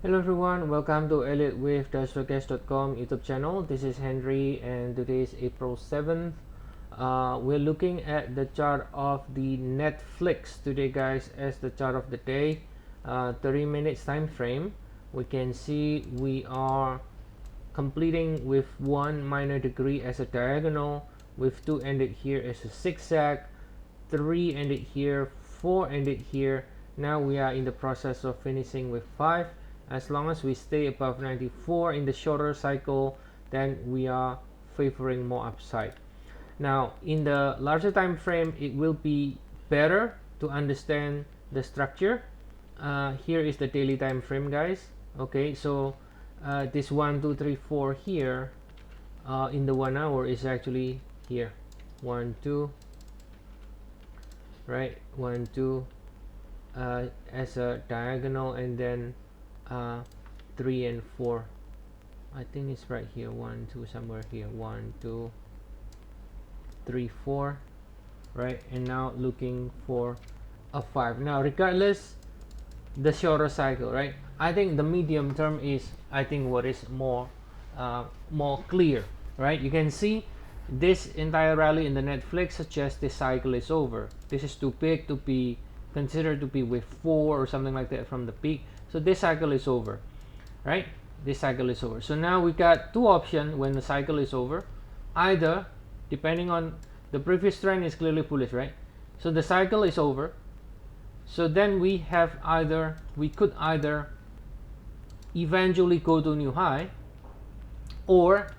Hello everyone, welcome to Elliottwave.com YouTube channel. This is Henry and today is April 7th. We're looking at the chart of the Netflix today guys as the chart of the day. 30 minutes time frame. We can see we are completing with one minor degree as a diagonal, with two ended here as a zigzag, three ended here, four ended here. Now we are in the process of finishing with five. As long as we stay above 94 in the shorter cycle, then we are favoring more upside. Now in the larger time frame, it will be better to understand the structure. Here is the daily time frame guys. Okay, so this 1 2 3 4 here in the 1 hour is actually here 1 2, right, 1 2 as a diagonal, and then 3 and 4. I think it's right here, 1 2 somewhere here, 1 2 3 4, right? And now looking for a 5. Now regardless the shorter cycle, right, I think the medium term is, I think, what is more clear, right? You can see this entire rally in the Netflix suggests this cycle is over. This is too big to be considered to be with 4 or something like that from the peak. So this cycle is over, right? This cycle is over. So now we got two options when the cycle is over. Either, depending on the previous trend is clearly bullish, right? So the cycle is over. So then we have we could either eventually go to new high, or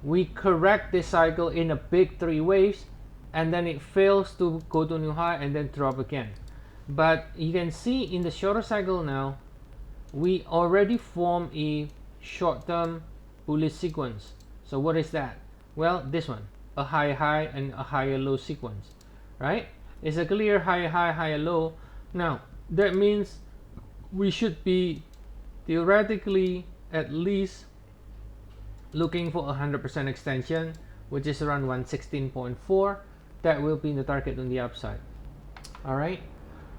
we correct this cycle in a big three waves and then it fails to go to new high and then drop again. But you can see in the shorter cycle now, we already form a short-term bullish sequence. So what is that? Well, this one, a high high and a higher low sequence, right? It's a clear high high, higher low. Now that means we should be theoretically at least looking for 100% extension, which is around 116.4. That will be the target on the upside. All right,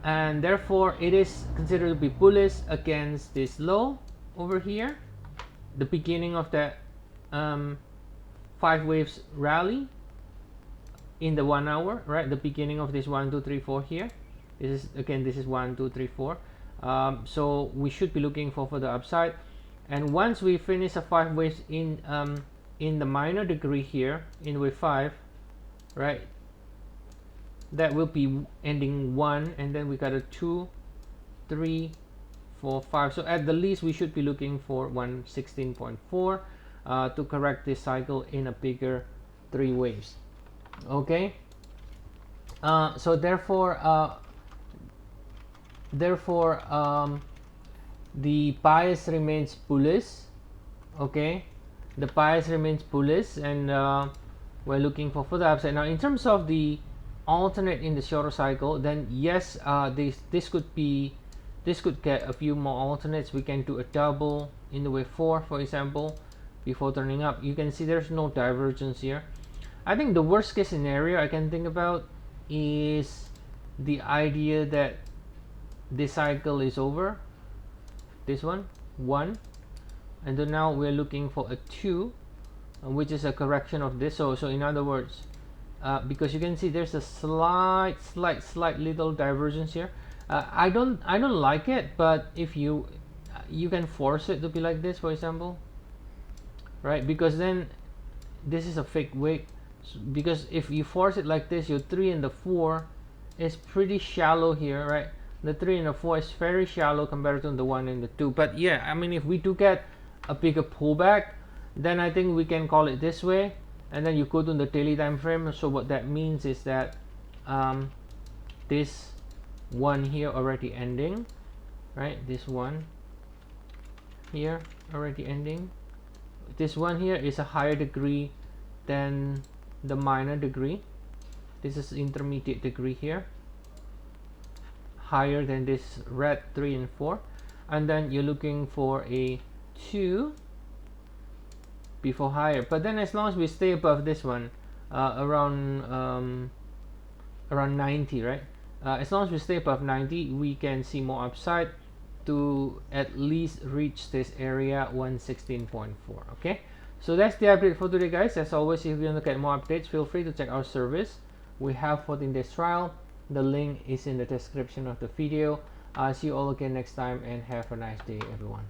and therefore it is considered to be bullish against this low over here, the beginning of that 5 waves rally in the 1 hour, right? The beginning of this 1 2 3 4 here. This is 1 2 3 4. So we should be looking for the upside. And once we finish a 5 waves in the minor degree here in wave 5, right, that will be ending 1, and then we got a 2 3 4 5. So at the least we should be looking for 116.4 to correct this cycle in a bigger 3 waves. Okay, so therefore the bias remains bullish. Okay, the bias remains bullish, and we're looking for further upside. Now in terms of the alternate in the shorter cycle, then yes, this could get a few more alternates. We can do a double in the wave 4, for example, before turning up. You can see there's no divergence here. I think the worst case scenario I can think about is the idea that this cycle is over, this one, and then now we're looking for a 2, which is a correction of this. So in other words, because you can see there's a slight little divergence here. I don't like it, but if you can force it to be like this, for example, right? Because then this is a fake wick. Because if you force it like this, your 3 and the 4 is pretty shallow here, right? The 3 and the 4 is very shallow compared to the 1 and the 2. But yeah, I mean, if we do get a bigger pullback, then I think we can call it this way, and then you go to the daily time frame. So what that means is that this one here already ending, right? This one here already ending. This one here is a higher degree than the minor degree. This is intermediate degree here, higher than this red 3 and 4, and then you're looking for a 2 before higher. But then as long as we stay above this one, around 90, right? As long as we stay above 90, we can see more upside. to at least reach this area 116.4. Okay, so that's the update for today, guys. As always, if you want to get more updates, feel free to check our service. We have 14 days trial. The link is in the description of the video. See you all again next time, and have a nice day, everyone.